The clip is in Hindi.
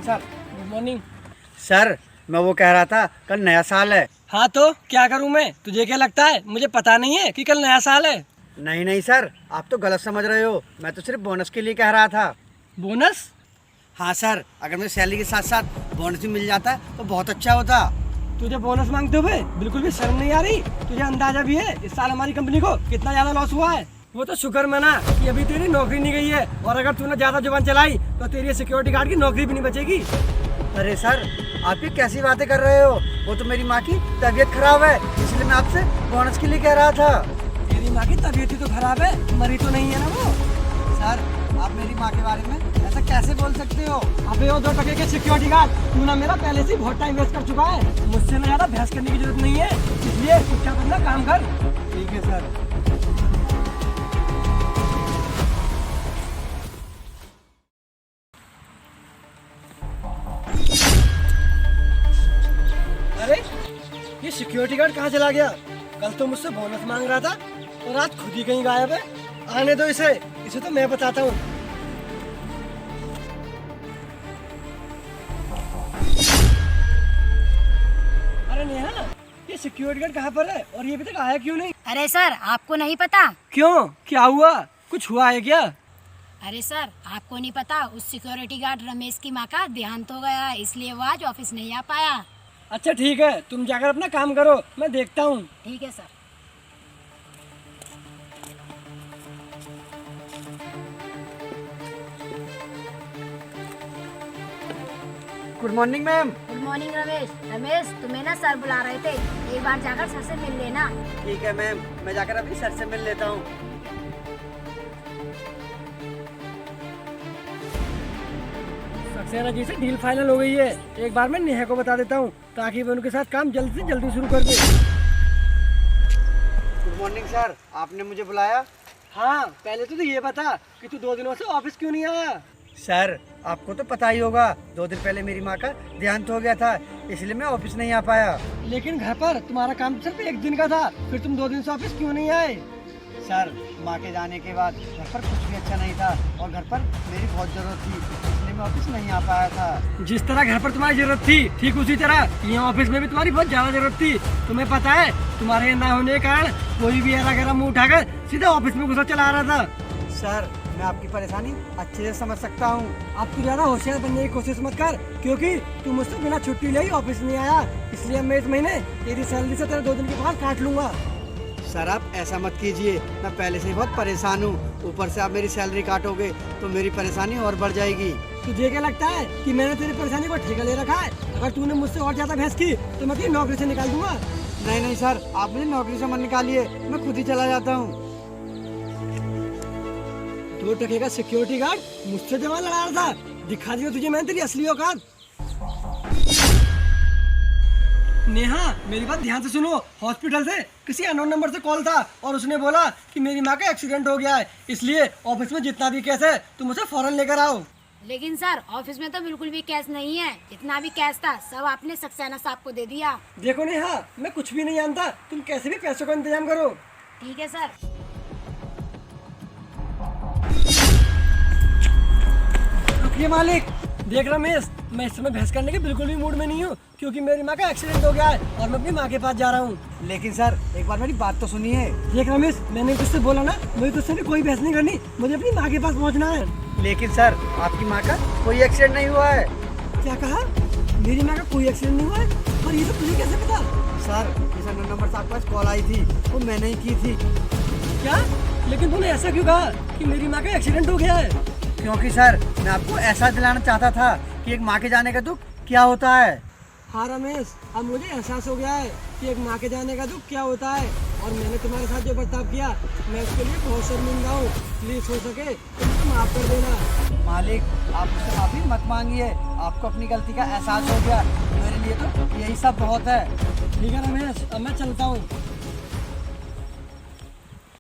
Morning sir. Good morning sir मैं वो कह रहा था कल नया साल है। हाँ तो क्या करूँ मैं, तुझे क्या लगता है मुझे पता नहीं है कि कल नया साल है? नहीं नहीं सर, आप तो गलत समझ रहे हो। मैं तो सिर्फ बोनस के लिए कह रहा था। बोनस? हाँ सर, अगर मुझे सैलरी के साथ साथ बोनस भी मिल जाता तो बहुत अच्छा होता। तुझे बोनस मांगते हुए बिल्कुल भी शर्म नहीं आ रही? तुझे अंदाजा भी है इस साल हमारी कंपनी को कितना ज्यादा लॉस हुआ है? वो तो शुक्र मना कि अभी तेरी नौकरी नहीं गई है, और अगर तूने ज्यादा जुबान चलाई तो तेरी सिक्योरिटी गार्ड की नौकरी भी नहीं बचेगी। अरे सर, आप ये कैसी बातें कर रहे हो? वो तो मेरी माँ की तबीयत खराब है, इसलिए मैं आपसे बोनस के लिए कह रहा था। तेरी माँ की तबीयत ही तो खराब है, मरी तो नहीं है ना वो? सर आप मेरी माँ के बारे में ऐसा कैसे बोल सकते हो? अबे वो 2 टके के सिक्योरिटी गार्ड, तू ना मेरा पहले से ही बहुत टाइम वेस्ट कर चुका है। मुझसे ना ज्यादा बहस करने की जरूरत नहीं है, इसलिए चुपचाप अपना काम कर। ठीक है सर। अरे ये सिक्योरिटी गार्ड कहाँ चला गया? कल तो मुझसे बोनस मांग रहा था और आज खुद ही कहीं गायब है। आने दो इसे तो मैं बताता हूँ। अरे नेहा, ये सिक्योरिटी गार्ड कहाँ पर है और ये अभी तक आया क्यों नहीं? अरे सर, आपको नहीं पता? क्यों, क्या हुआ? कुछ हुआ है क्या? अरे सर, आपको नहीं पता, उस सिक्योरिटी गार्ड रमेश की माँ का देहांत हो गया है, इसलिए वो आज ऑफिस नहीं आ पाया। अच्छा ठीक है, तुम जाकर अपना काम करो, मैं देखता हूँ। ठीक है sir. Good morning ma'am. Good morning Ramesh. Ramesh, तुम्हें ना सर बुला रहे थे, एक बार जाकर सर से मिल लेना। ठीक है मैम, मैं जाकर अभी सर से मिल लेता हूँ। सक्सेना जी से डील फाइनल हो गई है। एक बार मैं नेहा को बता देता हूँ ताकि वो उनके साथ काम जल्दी से जल्दी शुरू कर दे। गुड मॉर्निंग सर, आपने मुझे बुलाया? हाँ, पहले तो ये बता कि तू 2 दिनों से ऑफिस क्यों नहीं आया? सर आपको तो पता ही होगा, 2 दिन पहले मेरी माँ का देहांत हो गया था, इसलिए मैं ऑफिस नहीं आ पाया। लेकिन घर पर तुम्हारा काम सिर्फ 1 दिन का था, फिर तुम 2 दिन से ऑफिस क्यों नहीं आए? सर माँ के जाने के बाद घर पर कुछ भी अच्छा नहीं था और घर पर मेरी बहुत जरूरत थी, इसलिए मैं ऑफिस नहीं आ पाया था। जिस तरह घर पर तुम्हारी जरूरत थी, ठीक उसी तरह यहाँ ऑफिस में भी तुम्हारी बहुत ज्यादा जरूरत थी। तुम्हें पता है, तुम्हारे यहाँ ना होने के कारण कोई भी ऐसा गरम मुँह उठाकर सीधा ऑफिस में घुसा चला रहा था। सर मैं आपकी परेशानी अच्छे से समझ सकता हूँ। अब तू ज्यादा होशियार बनने की कोशिश मत कर, क्योंकि तू मुझसे बिना छुट्टी ले ही ऑफिस नहीं आया, इसलिए मैं इस महीने तेरी सैलरी से तेरे 2 दिन के बाद काट लूंगा। सर आप ऐसा मत कीजिए, मैं पहले से ही बहुत परेशान हूँ, ऊपर से आप मेरी सैलरी काटोगे तो मेरी परेशानी और बढ़ जाएगी। तुझे क्या लगता है कि मैंने तेरी परेशानी को ठेका ले रखा है? अगर तूने मुझसे और ज्यादा बहस की तो मैं तेरी नौकरी से निकाल दूंगा। नहीं नहीं सर, आप मुझे नौकरी से मत निकालिए, मैं खुद ही चला जाता हूँ। 2 टके का सिक्योरिटी गार्ड मुझसे जवान लड़ा रहा था, दिखा दिया तुझे मैंने तेरी असली औकात। नेहा, मेरी बात ध्यान से सुनो। हॉस्पिटल से किसी अननोन नंबर से कॉल था और उसने बोला कि मेरी माँ का एक्सीडेंट हो गया है, इसलिए ऑफिस में जितना भी कैश है तुम उसे फौरन लेकर आओ। लेकिन सर, ऑफिस में तो बिल्कुल भी कैश नहीं है, जितना भी कैश था सब आपने सक्सेना साहब को दे दिया। देखो नेहा, मैं कुछ भी नहीं जानता, तुम कैसे भी पैसों का इंतजाम करो। ठीक है सर। रुकिए मालिक। देख रमेश, मैं इस समय बहस करने के बिल्कुल भी मूड में नहीं हूँ, क्योंकि मेरी माँ का एक्सीडेंट हो गया है और मैं अपनी माँ के पास जा रहा हूँ। लेकिन सर एक बार मेरी बात तो सुनिए। देख रमेश, मैंने तुझसे बोला ना, मुझे तुझसे भी कोई बहस नहीं करनी, मुझे अपनी माँ के पास पहुँचना है। लेकिन सर आपकी माँ का कोई एक्सीडेंट नहीं हुआ है। क्या कहा? मेरी माँ का कोई एक्सीडेंट नहीं हुआ है? और ये सब तुझे कैसे पता? सर जिस अननोन नंबर से आपके पास कॉल आई थी वो मैंने ही की थी। क्या? लेकिन तूने ऐसा क्यों कहा कि मेरी माँ का एक्सीडेंट हो गया है? क्योंकि सर मैं आपको ऐसा दिलाना चाहता था कि एक माँ के जाने का दुख क्या होता है। हाँ रमेश, अब मुझे एहसास हो गया है कि एक माँ के जाने का दुख क्या होता है, और मैंने तुम्हारे साथ जो बर्ताव किया मैं उसके लिए बहुत शर्मिंदा हूँ। प्लीज हो सके तो मुझे माफ कर देना। मालिक आप मुझसे माफी मत मांगिए, आपको अपनी गलती का एहसास हो गया, मेरे लिए तो यही सब बहुत है। ठीक है रमेश, अब मैं चलता हूँ।